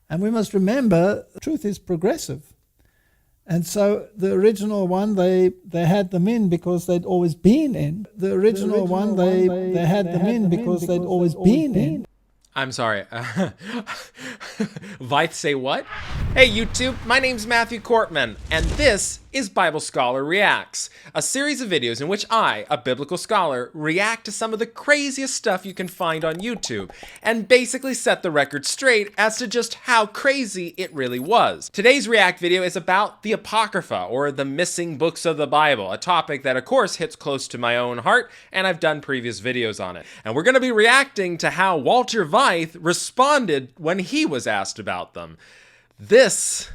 And we must remember, truth is progressive. And so the original one, they had them in because they'd always been in. The original one, they had them in because they'd always been in. I'm sorry. Vyth say what? Hey YouTube, my name's Matthew Cortman, and this is Bible Scholar Reacts, a series of videos in which I, a biblical scholar, react to some of the craziest stuff you can find on YouTube, and basically set the record straight as to just how crazy it really was. Today's React video is about the Apocrypha, or the missing books of the Bible, a topic that of course hits close to my own heart, and I've done previous videos on it. And we're going to be reacting to how Walter Vyth responded when he was asked about them. This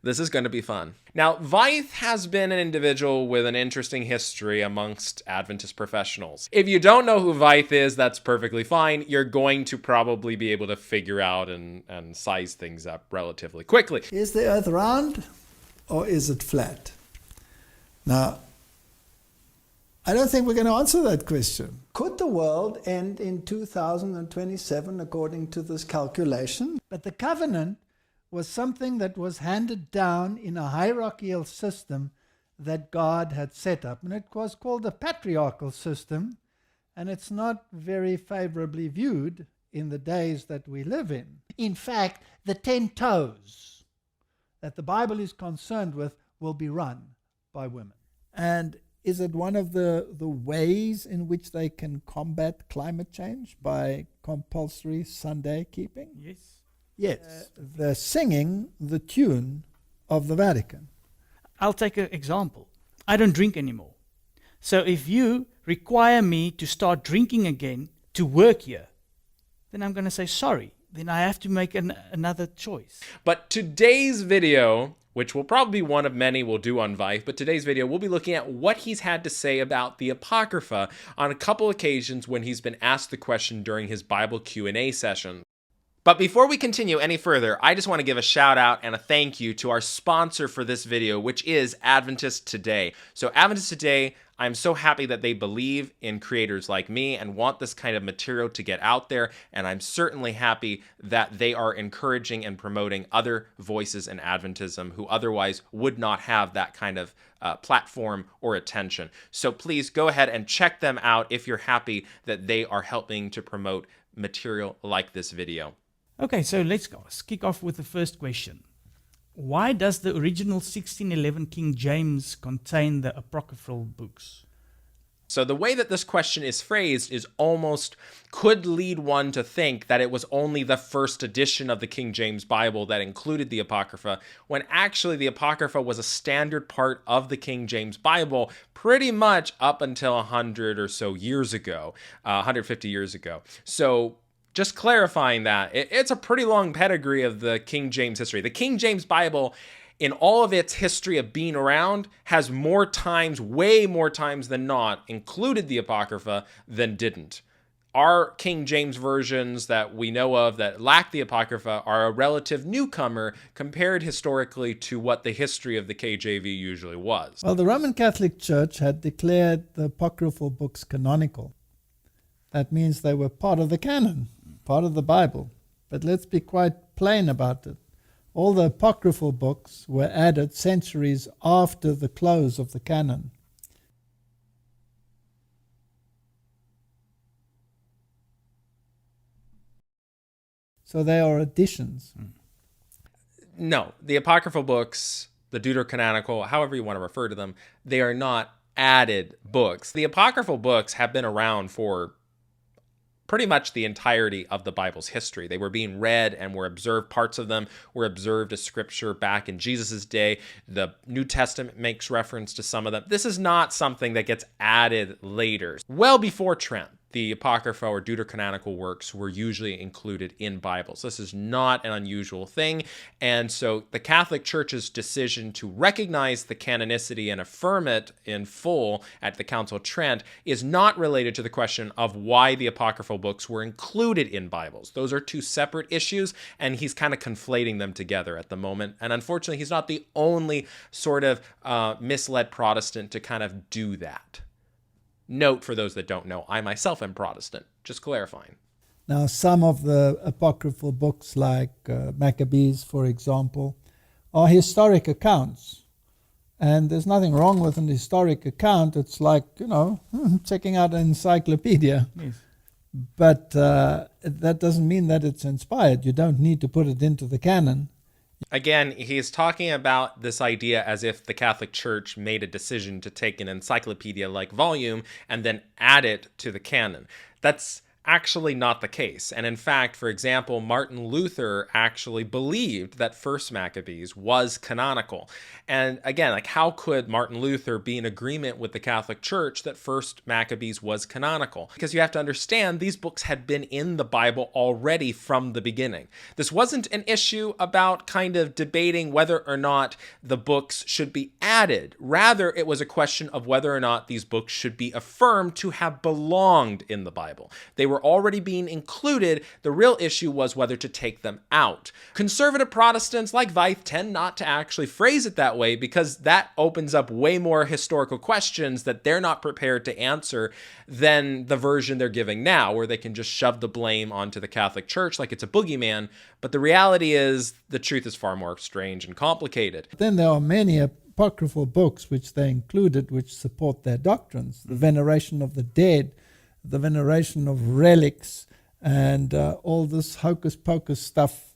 is going to be fun. Now, Vyth has been an individual with an interesting history amongst Adventist professionals. If you don't know who Vyth is, that's perfectly fine. You're going to probably be able to figure out and size things up relatively quickly. Is the earth round or is it flat? Now, I don't think we're going to answer that question. Could the world end in 2027 according to this calculation? But the covenant was something that was handed down in a hierarchical system that God had set up. And it was called the patriarchal system, and it's not very favorably viewed in the days that we live in. In fact, the 10 toes that the Bible is concerned with will be run by women. And is it one of the ways in which they can combat climate change? By compulsory Sunday keeping? Yes. Yes, they're singing the tune of the Vatican. I'll take an example. I don't drink anymore. So if you require me to start drinking again to work here, then I'm going to say sorry. Then I have to make another choice. But today's video, which will probably be one of many we'll do on Vyth, but today's video we'll be looking at what he's had to say about the Apocrypha on a couple occasions when he's been asked the question during his Bible Q&A session. But before we continue any further, I just want to give a shout out and a thank you to our sponsor for this video, which is Adventist Today. So Adventist Today, I'm so happy that they believe in creators like me and want this kind of material to get out there, and I'm certainly happy that they are encouraging and promoting other voices in Adventism who otherwise would not have that kind of platform or attention. So please go ahead and check them out if you're happy that they are helping to promote material like this video. Okay, so let's kick off with the first question. Why does the original 1611 King James contain the apocryphal books? So the way that this question is phrased is almost could lead one to think that it was only the first edition of the King James Bible that included the Apocrypha, when actually the Apocrypha was a standard part of the King James Bible pretty much up until 100 or so years ago, 150 years ago. So just clarifying that, it's a pretty long pedigree of the King James history. The King James Bible, in all of its history of being around, has more times, way more times than not, included the Apocrypha than didn't. Our King James versions that we know of that lack the Apocrypha are a relative newcomer compared historically to what the history of the KJV usually was. Well, the Roman Catholic Church had declared the apocryphal books canonical. That means they were part of the canon, part of the Bible. But let's be quite plain about it. All the apocryphal books were added centuries after the close of the canon. So they are additions. No, the apocryphal books, the deuterocanonical, however you want to refer to them, they are not added books. The apocryphal books have been around for pretty much the entirety of the Bible's history. They were being read and were observed. Parts of them were observed as scripture back in Jesus's day. The New Testament makes reference to some of them. This is not something that gets added later. Well before Trent, the Apocrypha or deuterocanonical works were usually included in Bibles. This is not an unusual thing. And so the Catholic Church's decision to recognize the canonicity and affirm it in full at the Council of Trent is not related to the question of why the apocryphal books were included in Bibles. Those are two separate issues, and he's kind of conflating them together at the moment. And unfortunately, he's not the only sort of misled Protestant to kind of do that. Note, for those that don't know, I myself am Protestant, just clarifying. Now, some of the apocryphal books, like Maccabees, for example, are historic accounts. And there's nothing wrong with an historic account. It's like, checking out an encyclopedia. Yes. But that doesn't mean that it's inspired. You don't need to put it into the canon. Again, he's talking about this idea as if the Catholic Church made a decision to take an encyclopedia-like volume and then add it to the canon. That's actually not the case. And in fact, for example, Martin Luther actually believed that First Maccabees was canonical. And again, like, how could Martin Luther be in agreement with the Catholic Church that First Maccabees was canonical? Because you have to understand, these books had been in the Bible already from the beginning. This wasn't an issue about kind of debating whether or not the books should be added. Rather, it was a question of whether or not these books should be affirmed to have belonged in the Bible. They were already being included. The real issue was whether to take them out. Conservative Protestants like Wythe tend not to actually phrase it that way, because that opens up way more historical questions that they're not prepared to answer than the version they're giving now, where they can just shove the blame onto the Catholic Church like it's a boogeyman. But the reality is the truth is far more strange and complicated. Then there are many apocryphal books which they included which support their doctrines. The veneration of the dead, the veneration of relics, and all this hocus pocus stuff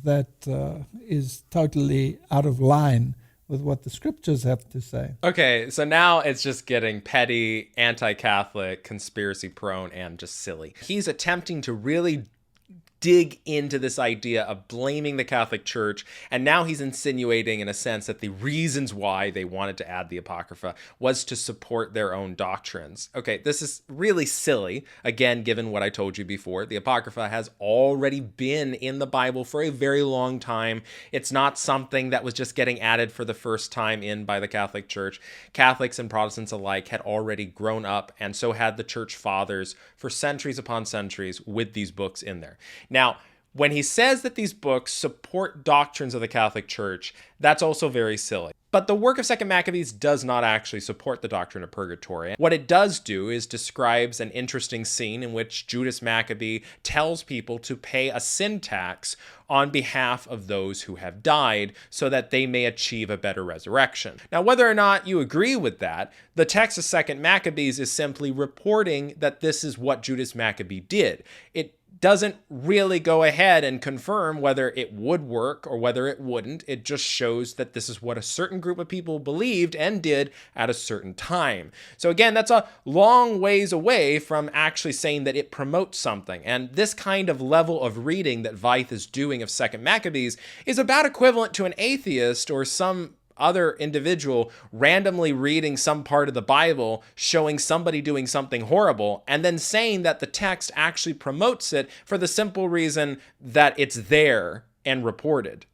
that is totally out of line with what the scriptures have to say. Okay, so now it's just getting petty, anti-Catholic, conspiracy prone, and just silly. He's attempting to really dig into this idea of blaming the Catholic Church, and now he's insinuating, in a sense, that the reasons why they wanted to add the Apocrypha was to support their own doctrines. Okay, this is really silly, again, given what I told you before. The Apocrypha has already been in the Bible for a very long time. It's not something that was just getting added for the first time in by the Catholic Church. Catholics and Protestants alike had already grown up, and so had the Church Fathers, for centuries upon centuries, with these books in there. Now, when he says that these books support doctrines of the Catholic Church, that's also very silly. But the work of 2nd Maccabees does not actually support the doctrine of purgatory. What it does do is describes an interesting scene in which Judas Maccabee tells people to pay a sin tax on behalf of those who have died so that they may achieve a better resurrection. Now, whether or not you agree with that, the text of 2nd Maccabees is simply reporting that this is what Judas Maccabee did. It doesn't really go ahead and confirm whether it would work or whether it wouldn't. It just shows that this is what a certain group of people believed and did at a certain time. So again, that's a long ways away from actually saying that it promotes something. And this kind of level of reading that Wythe is doing of 2nd Maccabees is about equivalent to an atheist or some other individual randomly reading some part of the Bible, showing somebody doing something horrible, and then saying that the text actually promotes it for the simple reason that it's there and reported.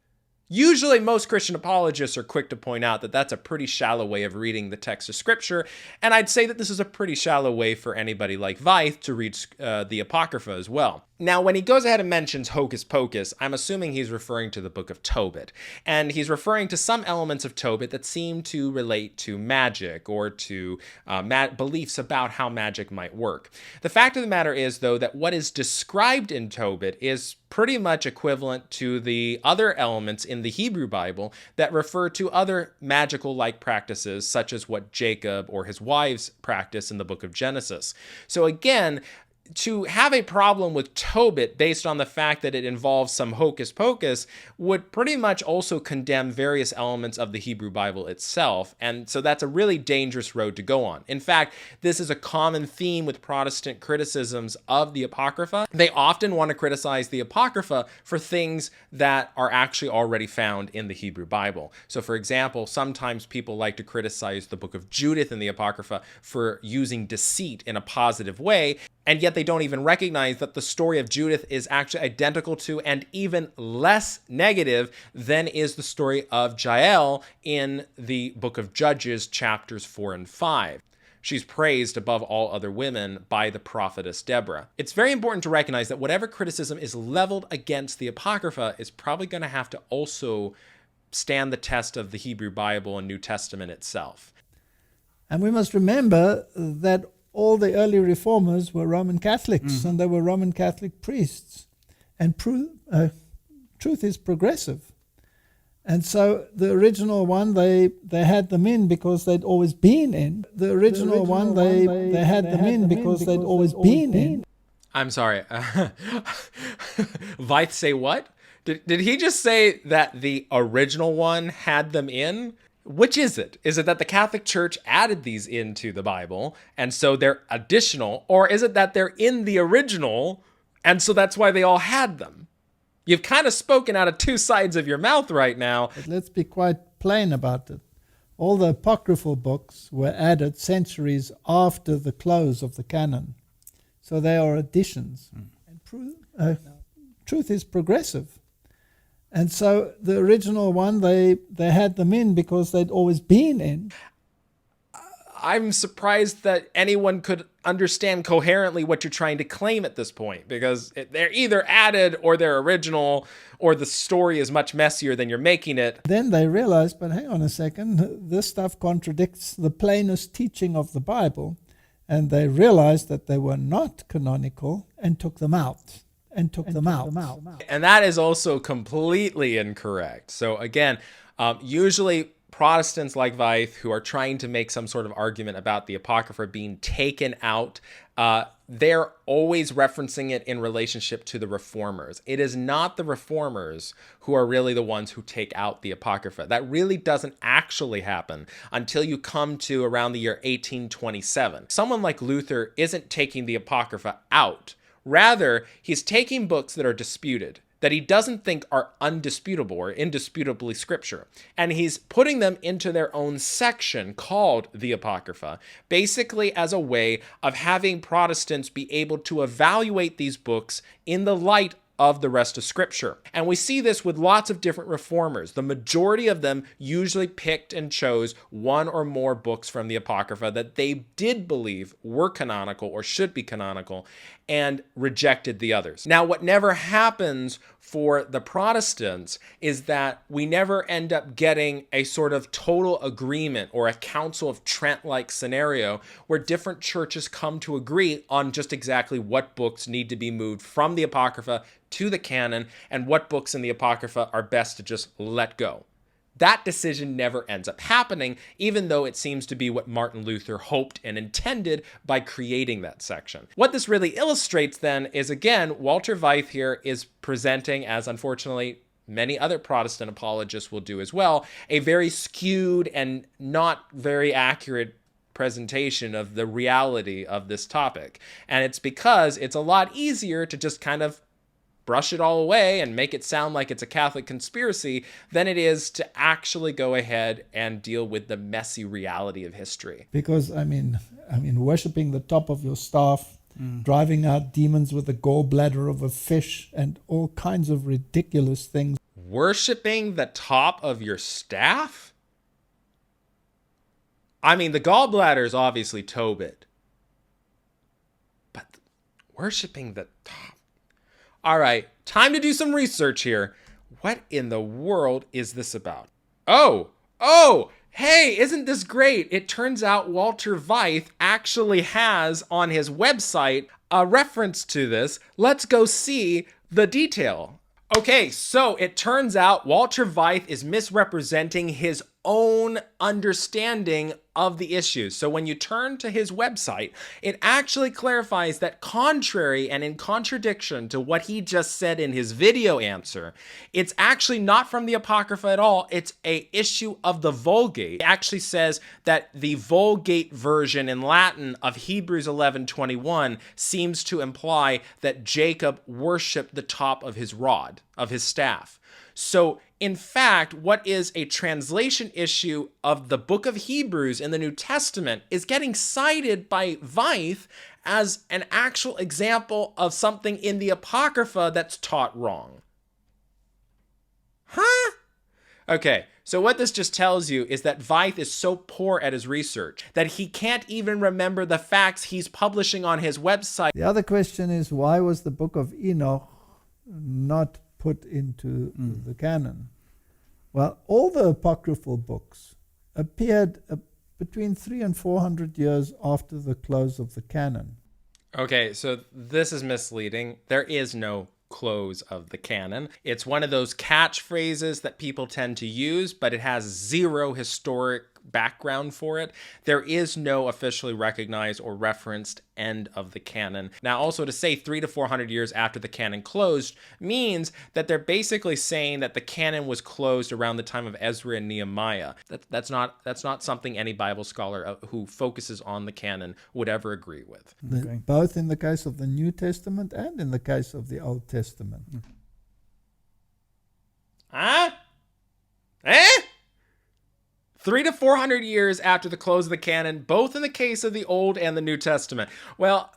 Usually, most Christian apologists are quick to point out that that's a pretty shallow way of reading the text of Scripture, and I'd say that this is a pretty shallow way for anybody like Wythe to read the Apocrypha as well. Now, when he goes ahead and mentions Hocus Pocus, I'm assuming he's referring to the book of Tobit, and he's referring to some elements of Tobit that seem to relate to magic or to beliefs about how magic might work. The fact of the matter is, though, that what is described in Tobit is pretty much equivalent to the other elements in the Hebrew Bible that refer to other magical-like practices, such as what Jacob or his wives practice in the book of Genesis. So again, to have a problem with Tobit based on the fact that it involves some hocus pocus would pretty much also condemn various elements of the Hebrew Bible itself. And so that's a really dangerous road to go on. In fact, this is a common theme with Protestant criticisms of the Apocrypha. They often want to criticize the Apocrypha for things that are actually already found in the Hebrew Bible. So for example, sometimes people like to criticize the book of Judith in the Apocrypha for using deceit in a positive way, and yet they don't even recognize that the story of Judith is actually identical to and even less negative than is the story of Jael in the book of Judges, chapters 4 and 5. She's praised above all other women by the prophetess Deborah. It's very important to recognize that whatever criticism is leveled against the Apocrypha is probably going to have to also stand the test of the Hebrew Bible and New Testament itself. And we must remember that all the early reformers were Roman Catholics, and they were Roman Catholic priests. And truth is progressive. And so the original one, they had them in because they'd always been in. The original one, they had them in because they'd always been in. I'm sorry. Veith say what? Did he just say that the original one had them in? Which is it? Is it that the Catholic Church added these into the Bible, and so they're additional? Or is it that they're in the original, and so that's why they all had them? You've kind of spoken out of two sides of your mouth right now. But let's be quite plain about it. All the apocryphal books were added centuries after the close of the canon. So they are additions. And truth is progressive. And so the original one, they had them in because they'd always been in. I'm surprised that anyone could understand coherently what you're trying to claim at this point, because they're either added or they're original, or the story is much messier than you're making it. Then they realized, but hang on a second, this stuff contradicts the plainest teaching of the Bible. And they realized that they were not canonical and took them out. And that is also completely incorrect. So again, usually Protestants like Veith, who are trying to make some sort of argument about the Apocrypha being taken out, they're always referencing it in relationship to the Reformers. It is not the Reformers who are really the ones who take out the Apocrypha. That really doesn't actually happen until you come to around the year 1827. Someone like Luther isn't taking the Apocrypha out. Rather, he's taking books that are disputed, that he doesn't think are undisputable or indisputably scripture, and he's putting them into their own section called the Apocrypha, basically as a way of having Protestants be able to evaluate these books in the light of the rest of Scripture. And we see this with lots of different reformers. The majority of them usually picked and chose one or more books from the Apocrypha that they did believe were canonical or should be canonical, and rejected the others. Now, what never happens for the Protestants is that we never end up getting a sort of total agreement or a Council of Trent-like scenario where different churches come to agree on just exactly what books need to be moved from the Apocrypha to the canon and what books in the Apocrypha are best to just let go. That decision never ends up happening, even though it seems to be what Martin Luther hoped and intended by creating that section. What this really illustrates then is, again, Walter Veith here is presenting, as unfortunately many other Protestant apologists will do as well, a very skewed and not very accurate presentation of the reality of this topic. And it's because it's a lot easier to just kind of brush it all away and make it sound like it's a Catholic conspiracy than it is to actually go ahead and deal with the messy reality of history. Because, I mean, worshipping the top of your staff, driving out demons with the gallbladder of a fish, and all kinds of ridiculous things. Worshipping the top of your staff? I mean, the gallbladder is obviously Tobit. But worshipping the top... All right, time to do some research here. What in the world is this about? Oh, hey, isn't this great? It turns out Walter Veith actually has on his website a reference to this. Let's go see the detail. Okay, so it turns out Walter Veith is misrepresenting his own understanding of the issues. So when you turn to his website, it actually clarifies that contrary and in contradiction to what he just said in his video answer, it's actually not from the Apocrypha at all. It's an issue of the Vulgate. It actually says that the Vulgate version in Latin of Hebrews 11:21 seems to imply that Jacob worshiped the top of his rod, of his staff. So, in fact, what is a translation issue of the book of Hebrews in the New Testament is getting cited by Veith as an actual example of something in the Apocrypha that's taught wrong. Huh? Okay, so what this just tells you is that Veith is so poor at his research that he can't even remember the facts he's publishing on his website. The other question is, why was the book of Enoch not put into the canon? Well, all the apocryphal books appeared between 300 and 400 years after the close of the canon. Okay, so this is misleading. There is no close of the canon. It's one of those catchphrases that people tend to use, but it has zero historic background for it. There is no officially recognized or referenced end of the canon. Now, also to say 300 to 400 years after the canon closed means that they're basically saying that the canon was closed around the time of Ezra and Nehemiah. That's not something any Bible scholar who focuses on the canon would ever agree with. Okay. Both in the case of the New Testament and in the case of the Old Testament. Huh? Eh? 300 to 400 years after the close of the canon, both in the case of the Old and the New Testament. Well,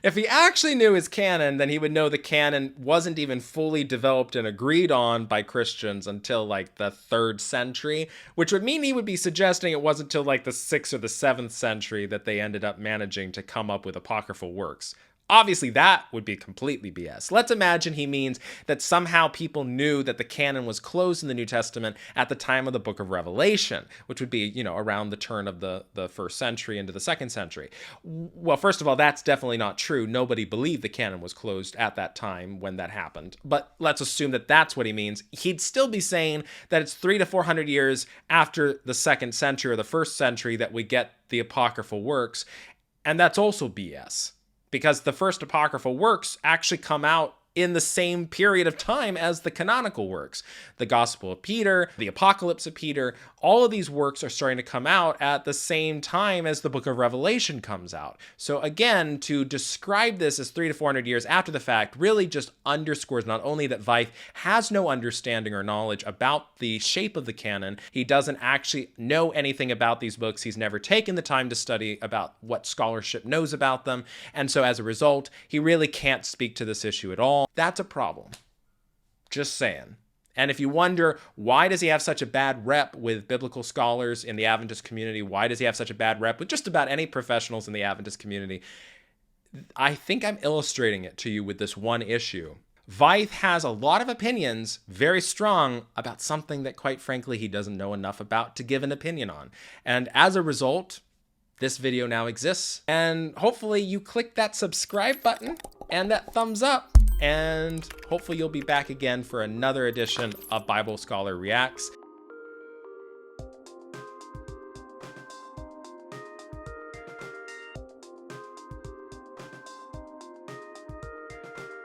if he actually knew his canon, then he would know the canon wasn't even fully developed and agreed on by Christians until like the 3rd century, which would mean he would be suggesting it wasn't until like the 6th or the 7th century that they ended up managing to come up with apocryphal works. Obviously, that would be completely BS. Let's imagine he means that somehow people knew that the canon was closed in the New Testament at the time of the book of Revelation, which would be, around the turn of the 1st century into the 2nd century. Well, first of all, that's definitely not true. Nobody believed the canon was closed at that time when that happened. But let's assume that that's what he means. He'd still be saying that it's 300 to 400 years after the 2nd century or the 1st century that we get the apocryphal works. And that's also BS. Because the first apocryphal works actually come out in the same period of time as the canonical works. The Gospel of Peter, the Apocalypse of Peter, all of these works are starting to come out at the same time as the book of Revelation comes out. So again, to describe this as 300 to 400 years after the fact really just underscores not only that Veith has no understanding or knowledge about the shape of the canon, he doesn't actually know anything about these books, he's never taken the time to study about what scholarship knows about them, and so as a result, he really can't speak to this issue at all. That's a problem. Just saying. And if you wonder, why does he have such a bad rep with biblical scholars in the Adventist community? Why does he have such a bad rep with just about any professionals in the Adventist community? I think I'm illustrating it to you with this one issue. Veith has a lot of opinions, very strong, about something that, quite frankly, he doesn't know enough about to give an opinion on. And as a result, this video now exists. And hopefully you click that subscribe button and that thumbs up. And hopefully you'll be back again for another edition of Bible Scholar Reacts.